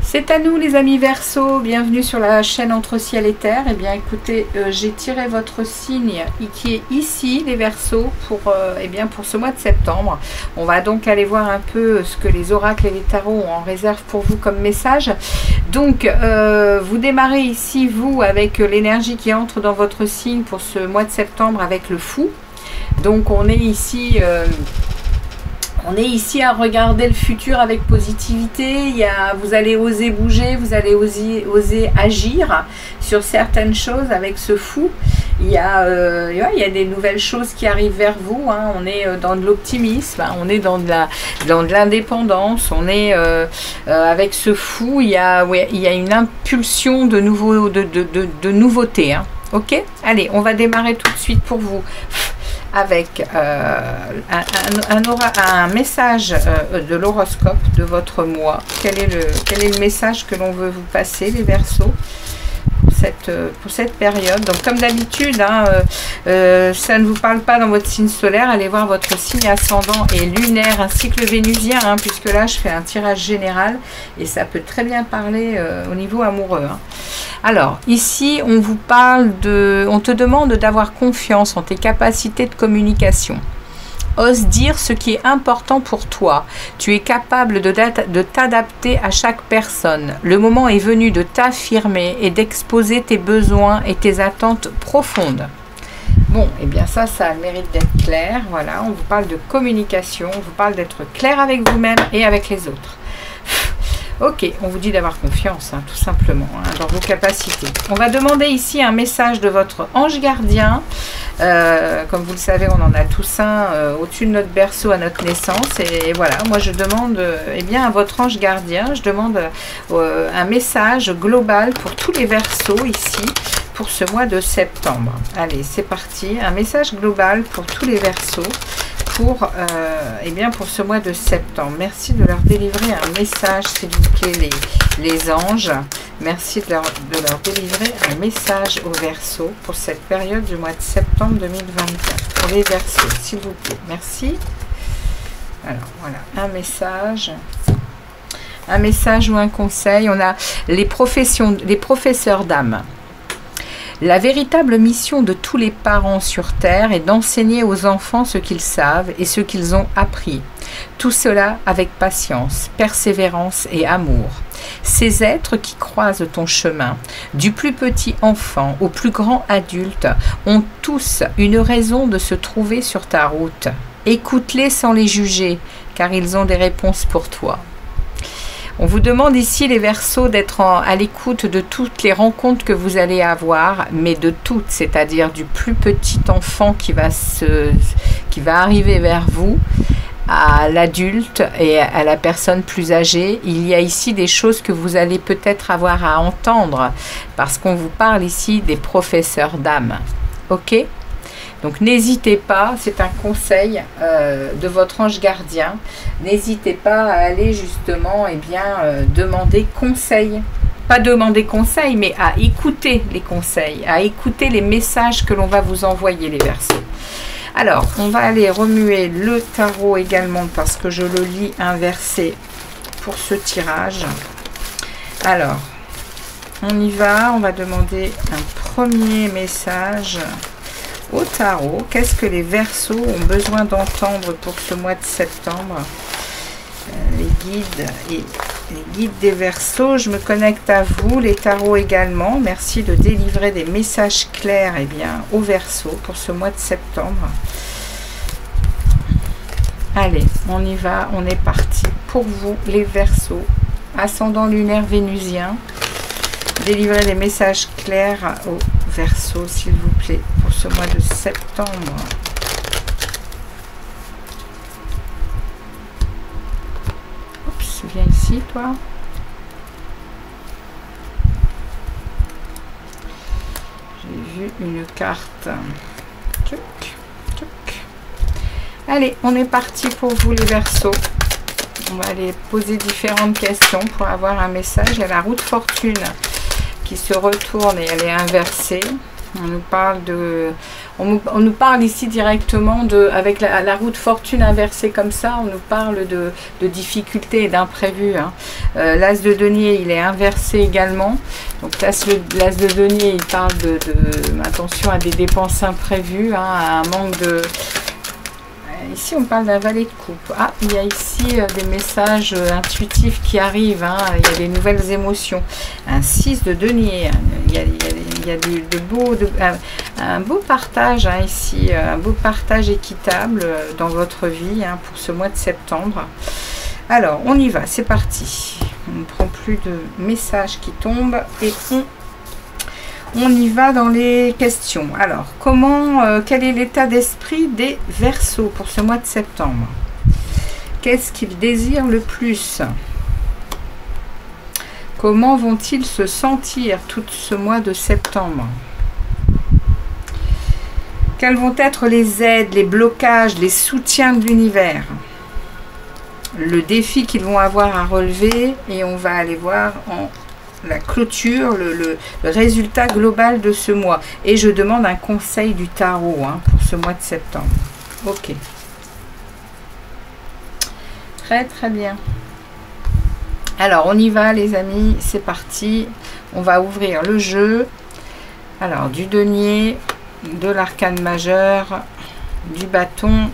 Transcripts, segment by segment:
C'est à nous les amis Verseau, bienvenue sur la chaîne Entre Ciel et Terre. Eh bien écoutez, j'ai tiré votre signe qui est ici les Verseaux pour, pour ce mois de septembre. On va donc aller voir un peu ce que les oracles et les tarots ont en réserve pour vous comme message. Donc vous démarrez ici vous avec l'énergie qui entre dans votre signe pour ce mois de septembre avec le fou. Donc on est ici... on est ici à regarder le futur avec positivité. Vous allez oser bouger, vous allez oser agir sur certaines choses avec ce fou. Il y a des nouvelles choses qui arrivent vers vous. Hein. On est dans de l'optimisme, hein. On est dans de l'indépendance. On est avec ce fou. Il y a une impulsion de nouveauté. Hein. Ok, allez, on va démarrer tout de suite pour vous. Avec un message de l'horoscope de votre mois. Quel est le message que l'on veut vous passer, les Verseaux, pour cette période. Donc comme d'habitude, hein, ça ne vous parle pas dans votre signe solaire, allez voir votre signe ascendant et lunaire ainsi que le vénusien, hein, puisque là je fais un tirage général et ça peut très bien parler au niveau amoureux. Hein. Alors, ici, on vous parle on te demande d'avoir confiance en tes capacités de communication. Ose dire ce qui est important pour toi. Tu es capable de t'adapter à chaque personne. Le moment est venu de t'affirmer et d'exposer tes besoins et tes attentes profondes. Bon, et bien ça a le mérite d'être clair. Voilà, on vous parle de communication, on vous parle d'être clair avec vous-même et avec les autres. Ok, on vous dit d'avoir confiance, hein, tout simplement, hein, dans vos capacités. On va demander ici un message de votre ange gardien. Comme vous le savez, on en a tous un au-dessus de notre berceau à notre naissance. Et voilà, moi je demande à votre ange gardien, je demande un message global pour tous les Verseaux ici, pour ce mois de septembre. Allez, c'est parti. Un message global pour tous les Verseaux. Pour ce mois de septembre. Merci de leur délivrer un message, s'il vous plaît, les anges. Merci de leur délivrer un message aux Verseaux pour cette période du mois de septembre 2024. Pour les Verseaux, s'il vous plaît. Merci. Alors, voilà, un message ou un conseil. On a les professeurs d'âme. La véritable mission de tous les parents sur Terre est d'enseigner aux enfants ce qu'ils savent et ce qu'ils ont appris. Tout cela avec patience, persévérance et amour. Ces êtres qui croisent ton chemin, du plus petit enfant au plus grand adulte, ont tous une raison de se trouver sur ta route. Écoute-les sans les juger, car ils ont des réponses pour toi. On vous demande ici, les Verseaux, d'être à l'écoute de toutes les rencontres que vous allez avoir, mais de toutes, c'est-à-dire du plus petit enfant qui va arriver vers vous, à l'adulte et à la personne plus âgée. Il y a ici des choses que vous allez peut-être avoir à entendre, parce qu'on vous parle ici des professeurs d'âme. Ok ? Donc n'hésitez pas, c'est un conseil de votre ange gardien, n'hésitez pas à aller justement demander conseil. Pas demander conseil, mais à écouter les conseils, à écouter les messages que l'on va vous envoyer, les Verseaux. Alors, on va aller remuer le tarot également parce que je le lis inversé pour ce tirage. Alors, on y va, on va demander un premier message au tarot. Qu'est-ce que les Verseaux ont besoin d'entendre pour ce mois de septembre? Les guides des Verseaux, je me connecte à vous, les tarots également. Merci de délivrer des messages clairs aux Verseaux pour ce mois de septembre. Allez, on y va, on est parti. Pour vous, les Verseaux, ascendant lunaire vénusien, délivrez des messages clairs aux Verseaux, s'il vous plaît, pour ce mois de septembre. Oups, viens ici, toi. J'ai vu une carte. Tchouc, tchouc. Allez, on est parti pour vous les Verseaux. On va aller poser différentes questions pour avoir un message. Il y a la roue de fortune qui se retourne et elle est inversée. On nous parle de, on nous parle ici directement de, avec la roue de fortune inversée comme ça, on nous parle de difficultés et d'imprévus. Hein. L'as de denier, il est inversé également. Donc l'as de denier, il parle de attention à des dépenses imprévues, hein, à un manque de... Ici, on parle d'un valet de coupe. Ah, il y a ici des messages intuitifs qui arrivent. Hein. Il y a des nouvelles émotions. Un 6 de denier. Il y a un beau partage hein, ici. Un beau partage équitable dans votre vie hein, pour ce mois de septembre. Alors, on y va. C'est parti. On ne prend plus de messages qui tombent. Et on y va dans les questions. Alors, quel est l'état d'esprit des Verseaux pour ce mois de septembre? Qu'est-ce qu'ils désirent le plus? Comment vont-ils se sentir tout ce mois de septembre? Quelles vont être les aides, les blocages, les soutiens de l'univers? Le défi qu'ils vont avoir à relever, et on va aller voir en la clôture, le résultat global de ce mois. Et je demande un conseil du tarot hein, pour ce mois de septembre. Ok. Très très bien. Alors on y va les amis, c'est parti. On va ouvrir le jeu. Alors du denier, de l'arcane majeur, du bâton,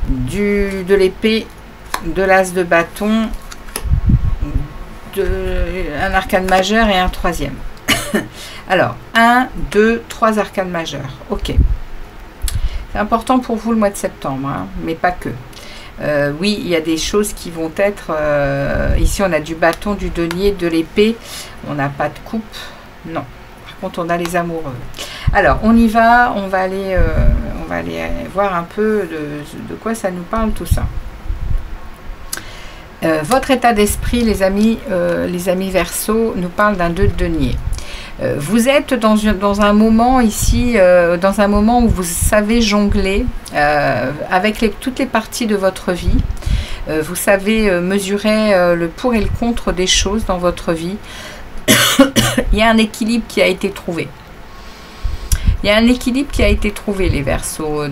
de l'épée, de l'as de bâton, un arcane majeur et un troisième. Alors 1, 2, 3 arcanes majeurs. Ok. C'est important pour vous le mois de septembre, hein, mais pas que. Oui, il y a des choses qui vont être... ici, on a du bâton, du denier, de l'épée. On n'a pas de coupe. Non. Par contre, on a les amoureux. Alors, on y va. On va aller voir un peu de quoi ça nous parle, tout ça. Votre état d'esprit, les amis Verseaux, nous parle d'un 2 de denier. Vous êtes dans un moment ici, dans un moment où vous savez jongler avec toutes les parties de votre vie. Vous savez mesurer le pour et le contre des choses dans votre vie. Il y a un équilibre qui a été trouvé. Il y a un équilibre qui a été trouvé, les Verseaux.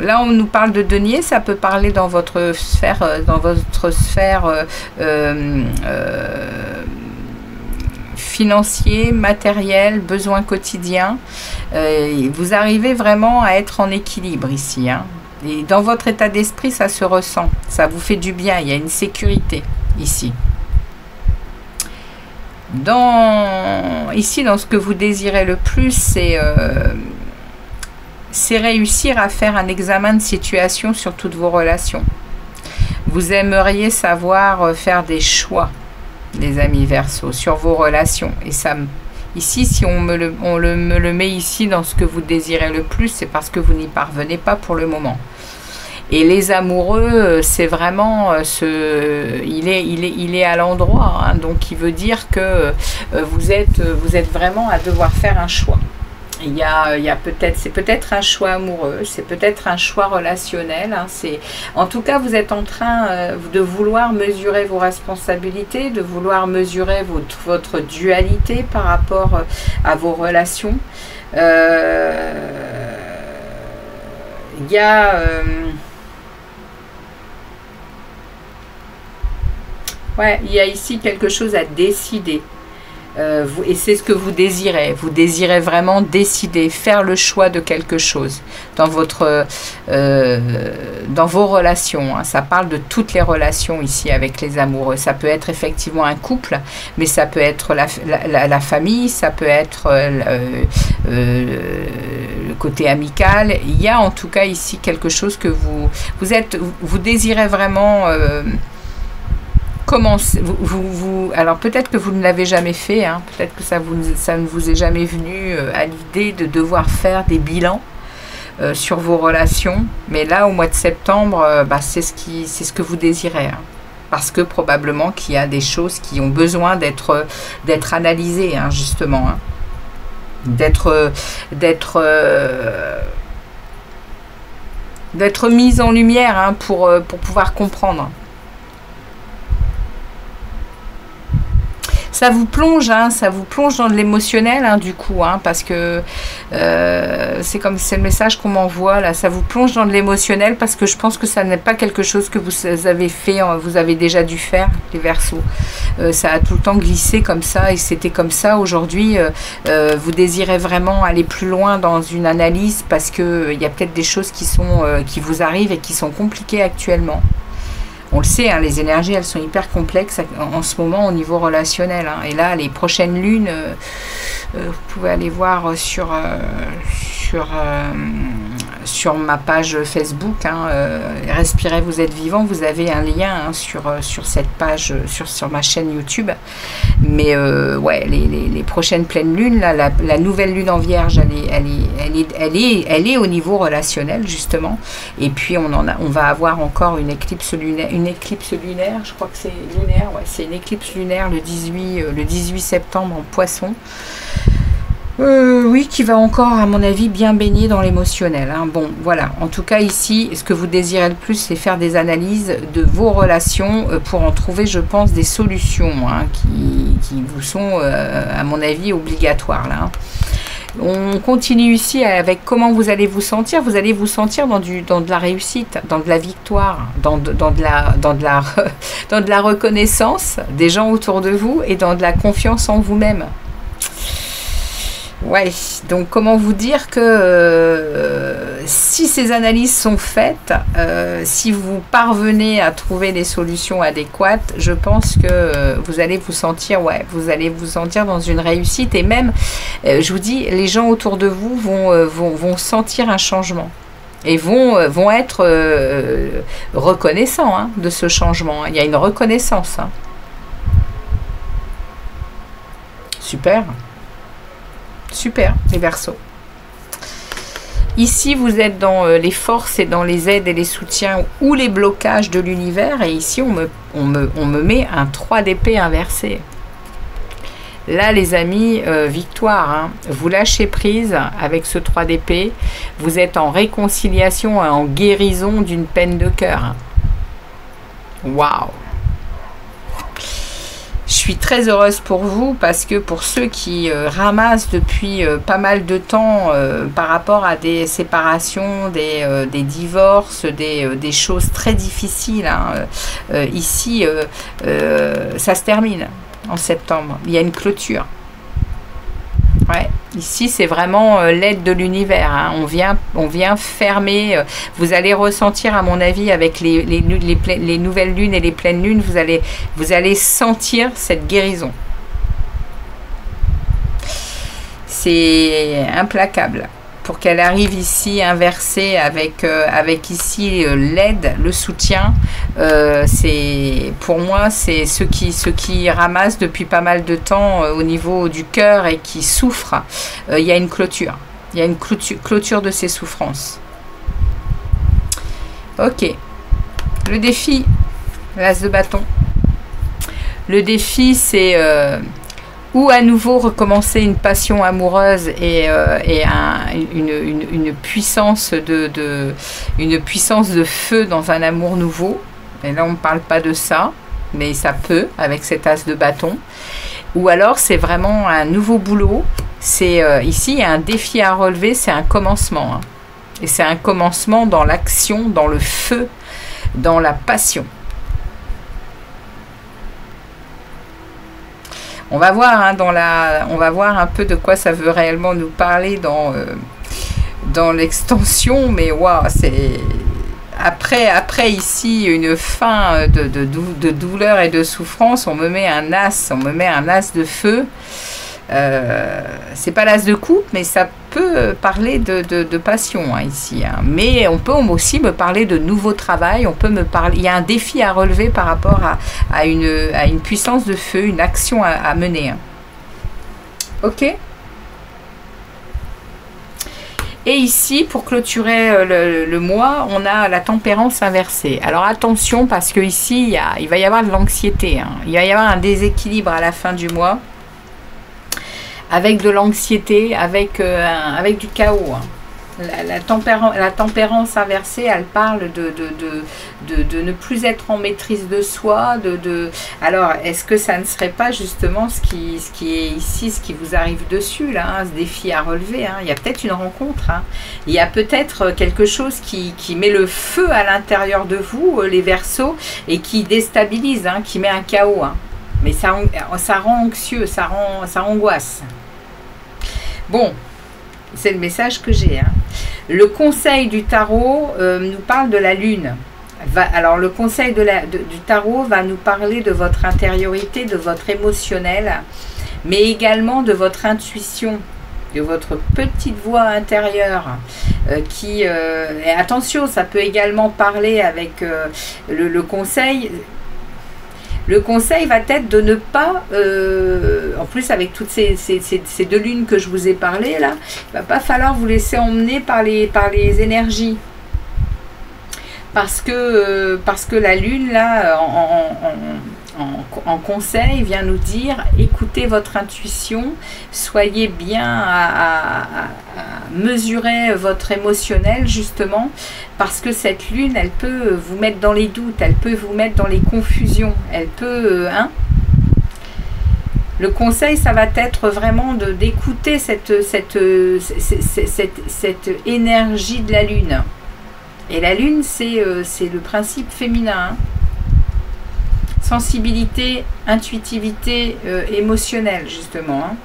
Là, on nous parle de denier, ça peut parler dans votre sphère, financier, matériel, besoins quotidiens. Vous arrivez vraiment à être en équilibre ici. Hein. Et dans votre état d'esprit, ça se ressent. Ça vous fait du bien. Il y a une sécurité ici. Ici, dans ce que vous désirez le plus, c'est réussir à faire un examen de situation sur toutes vos relations. Vous aimeriez savoir faire des choix, les amis Verseaux, sur vos relations. Et ça, ici, si on me le met ici dans ce que vous désirez le plus, c'est parce que vous n'y parvenez pas pour le moment. Et les amoureux, c'est vraiment il est à l'endroit, hein, donc il veut dire que vous êtes vraiment à devoir faire un choix. Il y a c'est peut-être un choix amoureux, c'est peut-être un choix relationnel. Hein, en tout cas, vous êtes en train de vouloir mesurer vos responsabilités, de vouloir mesurer votre dualité par rapport à vos relations. Il y a il y a ici quelque chose à décider. Et c'est ce que vous désirez. Vous désirez vraiment décider, faire le choix de quelque chose dans vos relations. Hein. Ça parle de toutes les relations ici avec les amoureux. Ça peut être effectivement un couple, mais ça peut être la famille, ça peut être le côté amical. Il y a en tout cas ici quelque chose que vous désirez vraiment... alors peut-être que vous ne l'avez jamais fait, hein, peut-être que ça ne vous est jamais venu à l'idée de devoir faire des bilans sur vos relations, mais là au mois de septembre, c'est ce que vous désirez, hein, parce que probablement qu'il y a des choses qui ont besoin d'être analysées, hein, justement. Hein. d'être mise en lumière, hein, pour pouvoir comprendre. Ça vous plonge, hein, ça vous plonge dans de l'émotionnel, hein, du coup, hein, parce que c'est le message qu'on m'envoie là, ça vous plonge dans de l'émotionnel parce que je pense que ça n'est pas quelque chose que vous avez fait, vous avez déjà dû faire, les Verseaux. Ça a tout le temps glissé comme ça et c'était comme ça. Aujourd'hui, vous désirez vraiment aller plus loin dans une analyse parce que il y a peut-être des choses qui vous arrivent et qui sont compliquées actuellement. On le sait, hein, les énergies, elles sont hyper complexes en ce moment au niveau relationnel. Hein. Et là, les prochaines lunes, vous pouvez aller voir sur ma page Facebook, hein, Respirez, vous êtes vivant. Vous avez un lien, hein, sur cette page, sur ma chaîne YouTube. Mais ouais, les prochaines pleines lunes, là, la nouvelle lune en Vierge, elle est au niveau relationnel, justement. Et puis on va avoir encore une éclipse lunaire, je crois que c'est lunaire, ouais, c'est une éclipse lunaire le 18 septembre en Poisson. Oui, qui va encore, à mon avis, bien baigner dans l'émotionnel. Hein. Bon, voilà. En tout cas, ici, ce que vous désirez le plus, c'est faire des analyses de vos relations pour en trouver, je pense, des solutions, hein, qui vous sont, à mon avis, obligatoires. Là, hein. On continue ici avec comment vous allez vous sentir. Vous allez vous sentir dans de la réussite, dans de la victoire, dans de la reconnaissance des gens autour de vous et dans de la confiance en vous-même. Ouais, donc comment vous dire que si ces analyses sont faites, si vous parvenez à trouver des solutions adéquates, je pense que vous allez vous sentir, ouais, vous allez vous sentir dans une réussite et même, je vous dis, les gens autour de vous vont sentir un changement et vont être reconnaissants, hein, de ce changement. Il y a une reconnaissance. Hein. Super. Super, les Verseaux. Ici, vous êtes dans les forces et dans les aides et les soutiens ou les blocages de l'univers. Et ici, on me met un 3 d'épée inversé. Là, les amis, victoire. Hein. Vous lâchez prise avec ce 3 d'épée. Vous êtes en réconciliation et en guérison d'une peine de cœur. Waouh! Je suis très heureuse pour vous parce que pour ceux qui ramassent depuis pas mal de temps par rapport à des séparations, des divorces, des choses très difficiles, hein, ici, ça se termine en septembre. Il y a une clôture. Ouais, ici c'est vraiment l'aide de l'univers. Hein. On vient fermer. Vous allez ressentir, à mon avis, avec les nouvelles lunes et les pleines lunes, vous allez sentir cette guérison. C'est implacable. Pour qu'elle arrive ici inversée avec ici l'aide, le soutien, pour moi c'est ceux qui ramassent depuis pas mal de temps au niveau du cœur et qui souffrent. Il y a une clôture, il y a une clôture de ces souffrances. Ok, le défi, l'as de bâton. Le défi, c'est ou à nouveau recommencer une passion amoureuse et une puissance une puissance de feu dans un amour nouveau. Et là, on ne parle pas de ça, mais ça peut, avec cet as de bâton. Ou alors, c'est vraiment un nouveau boulot. C'est ici, il y a un défi à relever, c'est un commencement. Hein. Et c'est un commencement dans l'action, dans le feu, dans la passion. On va voir, hein, on va voir un peu de quoi ça veut réellement nous parler dans l'extension, mais waouh, c'est après ici une fin de douleur et de souffrance, on me met un as de feu. C'est pas l'as de coupe, mais ça peut parler de passion, hein, ici. Hein. Mais on peut aussi me parler de nouveau travail. Il y a un défi à relever par rapport à une puissance de feu, une action à mener. Hein. Ok. Et ici, pour clôturer le mois, on a la tempérance inversée. Alors attention, parce que ici, il va y avoir de l'anxiété. Hein. Il va y avoir un déséquilibre à la fin du mois. avec de l'anxiété, avec du chaos. Hein. La tempérance inversée, elle parle de ne plus être en maîtrise de soi. Alors, est-ce que ça ne serait pas justement ce qui est ici, ce qui vous arrive dessus, là, hein, ce défi à relever, hein. Il y a peut-être une rencontre. Hein. Il y a peut-être quelque chose qui met le feu à l'intérieur de vous, les Verseaux, et qui déstabilise, hein, qui met un chaos. Hein. Mais ça rend anxieux, ça angoisse. Bon. C'est le message que j'ai. Hein. Le conseil du tarot nous parle de la lune. Alors le conseil du tarot va nous parler de votre intériorité, de votre émotionnel, mais également de votre intuition, de votre petite voix intérieure qui... et attention, ça peut également parler avec le conseil... Le conseil va être de ne pas, en plus avec toutes ces deux lunes que je vous ai parlé là, il ne va pas falloir vous laisser emmener par les énergies. Parce que la lune là, en conseil, vient nous dire, écoutez votre intuition, soyez bien à mesurer votre émotionnel justement, parce que cette lune, elle peut vous mettre dans les doutes, elle peut vous mettre dans les confusions, elle peut... Le conseil, ça va être vraiment d'écouter cette énergie de la lune. Et la lune, c'est le principe féminin. Hein. Sensibilité, intuitivité émotionnelle, justement. Hein.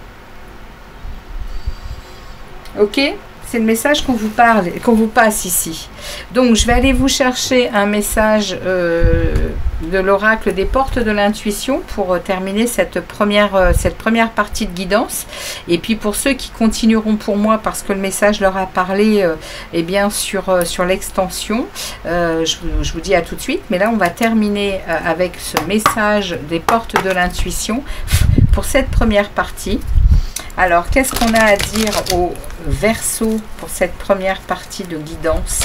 Ok ? C'est le message qu'on vous parle, qu'on vous passe ici. Donc, je vais aller vous chercher un message de l'oracle des portes de l'intuition pour terminer cette première partie de guidance. Et puis, pour ceux qui continueront pour moi, parce que le message leur a parlé eh bien, sur l'extension, je vous dis à tout de suite. Mais là, on va terminer avec ce message des portes de l'intuition pour cette première partie. Alors, qu'est-ce qu'on a à dire aux Verseaux pour cette première partie de guidance?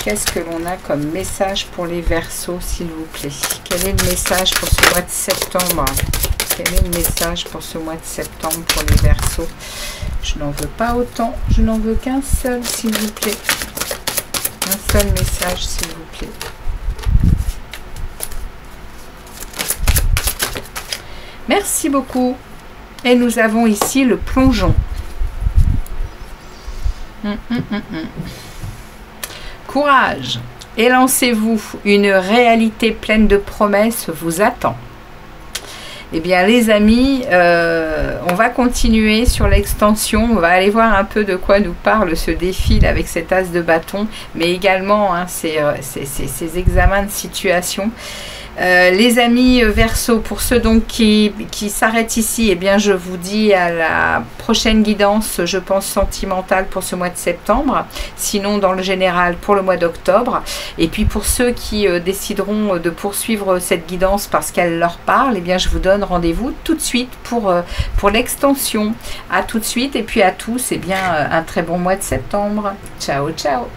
Qu'est-ce que l'on a comme message pour les Verseaux, s'il vous plaît? Quel est le message pour ce mois de septembre? Quel est le message pour ce mois de septembre pour les Verseaux? Je n'en veux pas autant, je n'en veux qu'un seul, s'il vous plaît. Un seul message, s'il vous plaît. Merci beaucoup. Et nous avons ici le plongeon. Courage. Élancez-vous. Une réalité pleine de promesses vous attend. Eh bien, les amis, on va continuer sur l'extension. On va aller voir un peu de quoi nous parle ce défi là, avec cet as de bâton, mais également hein, ces examens de situation. Les amis Verseaux, pour ceux donc qui s'arrêtent ici, eh bien je vous dis à la prochaine guidance, je pense sentimentale pour ce mois de septembre, sinon dans le général pour le mois d'octobre. Et puis pour ceux qui décideront de poursuivre cette guidance parce qu'elle leur parle, eh bien je vous donne rendez-vous tout de suite pour l'extension. À tout de suite et puis à tous, eh bien un très bon mois de septembre. Ciao, ciao.